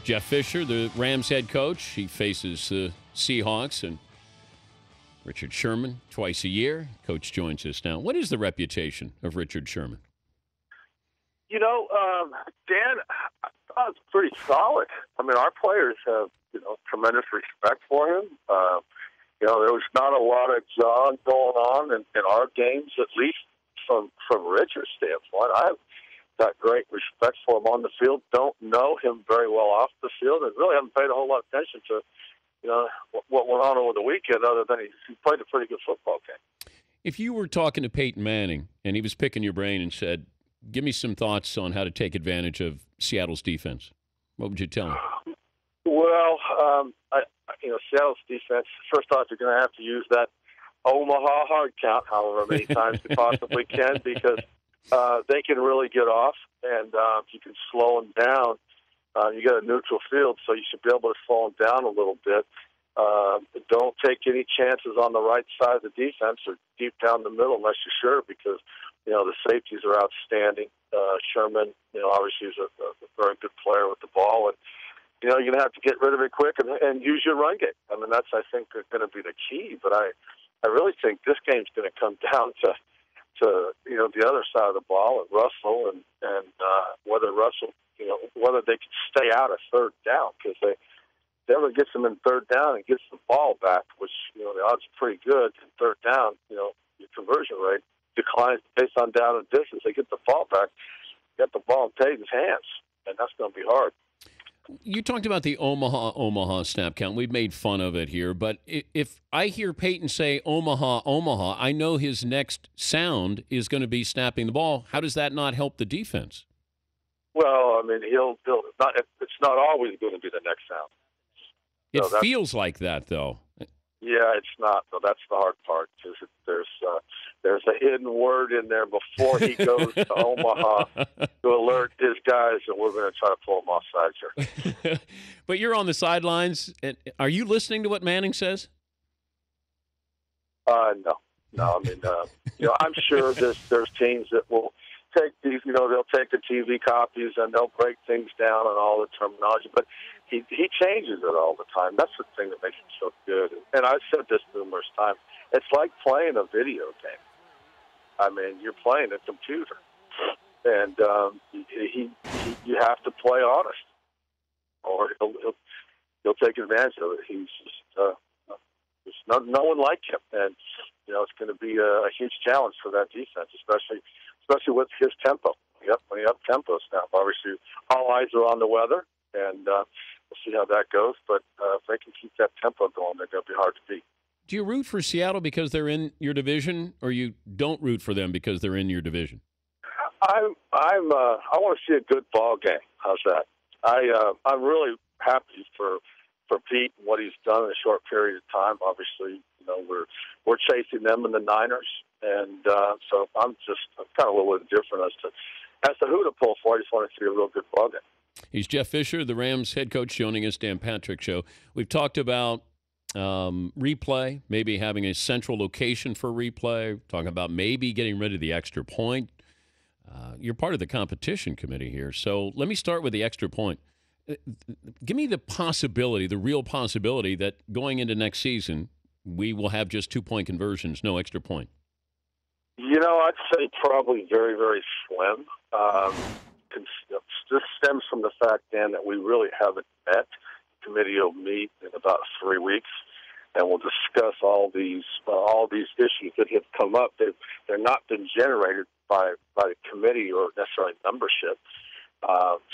Jeff Fisher, the Rams head coach, he faces the Seahawks, and Richard Sherman twice a year. Coach joins us now. What is the reputation of Richard Sherman? Dan, I thought it's pretty solid. I mean, our players have, tremendous respect for him. There was not a lot of John going on in our games, at least from Richard's standpoint. I've got great respect for him on the field. Don't know him very well off the field, and really haven't paid a whole lot of attention to, what went on over the weekend, other than he played a pretty good football game. If you were talking to Peyton Manning and he was picking your brain and said, give me some thoughts on how to take advantage of Seattle's defense, what would you tell him? Well, Seattle's defense, first off, you're going to have to use that Omaha hard count however many times you possibly can, because they can really get off, and you can slow them down. You got a neutral field, so you should be able to slow them down a little bit. Don't take any chances on the right side of the defense or deep down the middle unless you're sure, because the safeties are outstanding. Sherman, obviously is a very good player with the ball, and you're going to have to get rid of it quick and use your run game. I mean, that's, I think, going to be the key. But I really think this game's going to come down to the other side of the ball and Russell and whether Russell, whether they can stay out of third down, because they ever gets them in third down and gets the ball back, which the odds are pretty good. In third down, your conversion rate declines based on down and distance. They get the ball back, get the ball in Peyton's hands, and that's going to be hard. You talked about the Omaha snap count. We've made fun of it here, but if I hear Peyton say Omaha, I know his next sound is going to be snapping the ball. How does that not help the defense? Well, I mean, it's not always going to be the next sound. It feels like that, though. Yeah, it's not. So that's the hard part. There's a hidden word in there before he goes to Omaha to alert his guys, and we're going to try to pull him offside here. But you're on the sidelines. Are you listening to what Manning says? No. I mean, I'm sure there's teams that will take these. They'll take the TV copies and they'll break things down and all the terminology, but he changes it all the time. That's the thing that makes him so good. And I've said this numerous times. It's like playing a video game. I mean, you're playing a computer, and you have to play honest, or he'll take advantage of it. He's just there's no one like him, and it's going to be a huge challenge for that defense, especially with his tempo. Yep, when you have tempo snap, obviously all eyes are on the weather, and we'll see how that goes. But if they can keep that tempo going, they're going to be hard to beat. Do you root for Seattle because they're in your division, or you don't root for them because they're in your division? I want to see a good ball game. How's that? I'm really happy for Pete and what he's done in a short period of time. Obviously, we're chasing them in the Niners, and so I'm kind of a little bit different as to who to pull for. I just want to see a real good ball game. He's Jeff Fisher, the Rams head coach, joining us, Dan Patrick Show. We've talked about replay, maybe having a central location for replay, talking about maybe getting rid of the extra point. You're part of the competition committee here, so let me start with the extra point. Give me the possibility, the real possibility, that going into next season, we will have just 2-point conversions, no extra point. I'd say probably very, very slim. This stems from the fact, Dan, that we really haven't met. The committee will meet in about 3 weeks, and we'll discuss all these issues that have come up. They're not been generated by the committee or necessarily membership.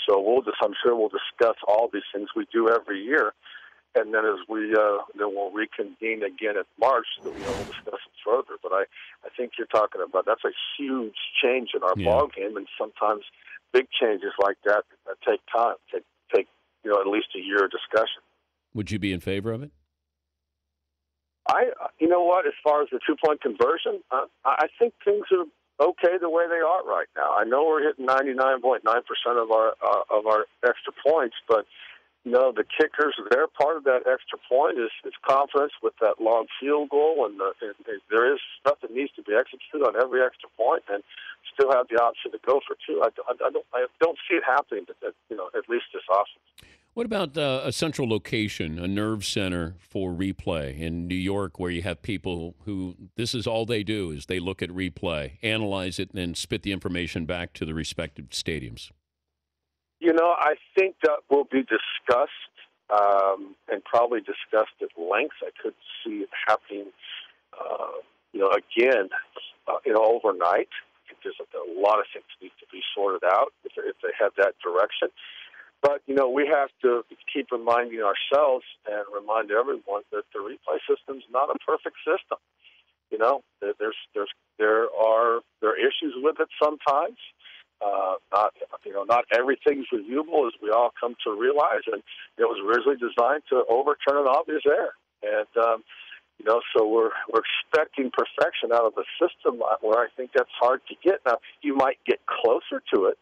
So I'm sure we'll discuss all these things we do every year, and then as we'll reconvene again in March, we'll discuss it further. But I think you're talking about that's a huge change in our ball game, and sometimes big changes like that take time, take at least a year of discussion. Would you be in favor of it? As far as the 2-point conversion, I think things are okay the way they are right now. I know we're hitting 99.9% of our extra points, but the kickers, they're part of that extra point is confidence with that long field goal, and there is stuff that needs to be executed on every extra point, and still have the option to go for 2. I don't see it happening, at least this offseason. What about a central location, a nerve center for replay in New York, where you have people who this is all they do is they look at replay, analyze it, and then spit the information back to the respective stadiums? I think that will be discussed and probably discussed at length. I could see it happening, again, overnight. There's a lot of things need to be sorted out if they have that direction. But, we have to keep reminding ourselves and remind everyone that the replay system is not a perfect system. There are issues with it sometimes. Not everything's reviewable, as we all come to realize. And it was originally designed to overturn an obvious error. And, so we're expecting perfection out of the system where I think that's hard to get. Now, you might get closer to it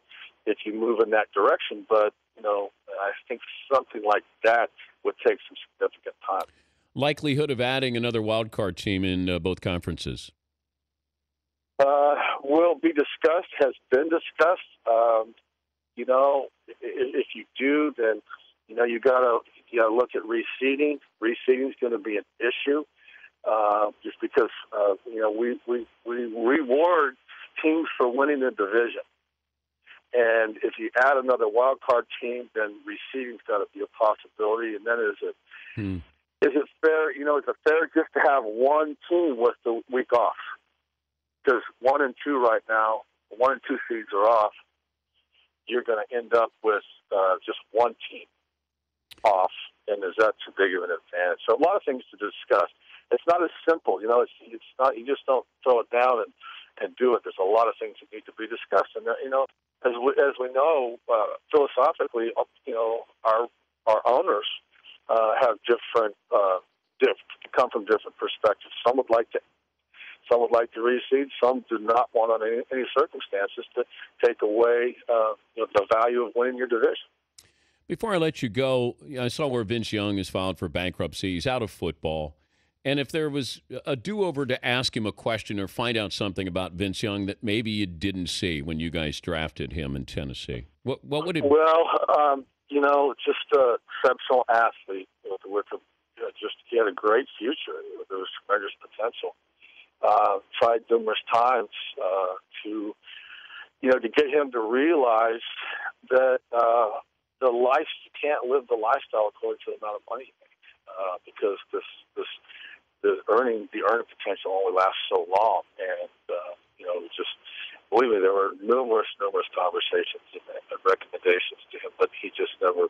if you move in that direction, but, I think something like that would take some significant time. Likelihood of adding another wild card team in both conferences? Will be discussed, has been discussed. If you do, then, you gotta look at reseeding. Reseeding is going to be an issue. Just because we reward teams for winning the division, and if you add another wild card team, then reseeding's got to be a possibility. And then is it fair? Is it fair just to have one team with the week off? Because 1 and 2 right now, 1 and 2 seeds are off. You're going to end up with just one team off, and is that too big of an advantage? So a lot of things to discuss. It's not as simple, it's not. You just don't throw it down and do it. There's a lot of things that need to be discussed, and as we know, philosophically, our owners have different come from different perspectives. Some would like to reseed. Some do not want, on any circumstances, to take away the value of winning your division. Before I let you go, I saw where Vince Young has filed for bankruptcy. He's out of football. And if there was a do-over to ask him a question or find out something about Vince Young that maybe you didn't see when you guys drafted him in Tennessee, what would it be? Well, just an exceptional athlete he had a great future. There was tremendous potential. Tried numerous times to get him to realize that you can't live the lifestyle according to the amount of money you make, because the earning potential only lasts so long. And just believe me, there were numerous conversations and recommendations to him, but he just never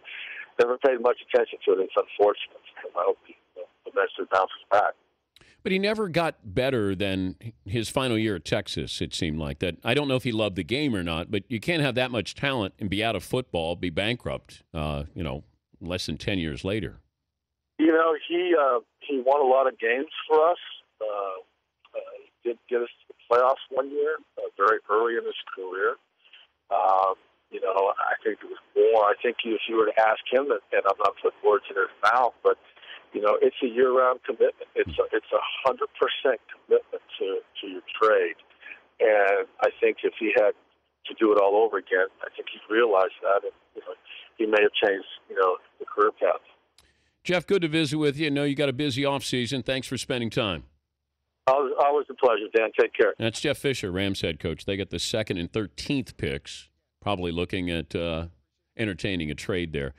paid much attention to it. It's unfortunate. I hope he eventually bounces back. But he never got better than his final year at Texas, it seemed like. That. I don't know if he loved the game or not, but you can't have that much talent and be out of football, be bankrupt, less than 10 years later. He won a lot of games for us. He did get us to the playoffs one year, very early in his career. I think it was more. I think if you were to ask him, and I'm not putting words in his mouth, but it's a year-round commitment. It's 100% commitment to your trade, and I think if he had to do it all over again, I think he'd realize that, and he may have changed the career path. Jeff, good to visit with you. I know you got a busy off season. Thanks for spending time. Always a pleasure, Dan. Take care. That's Jeff Fisher, Rams head coach. They got the 2nd and 13th picks, probably looking at entertaining a trade there.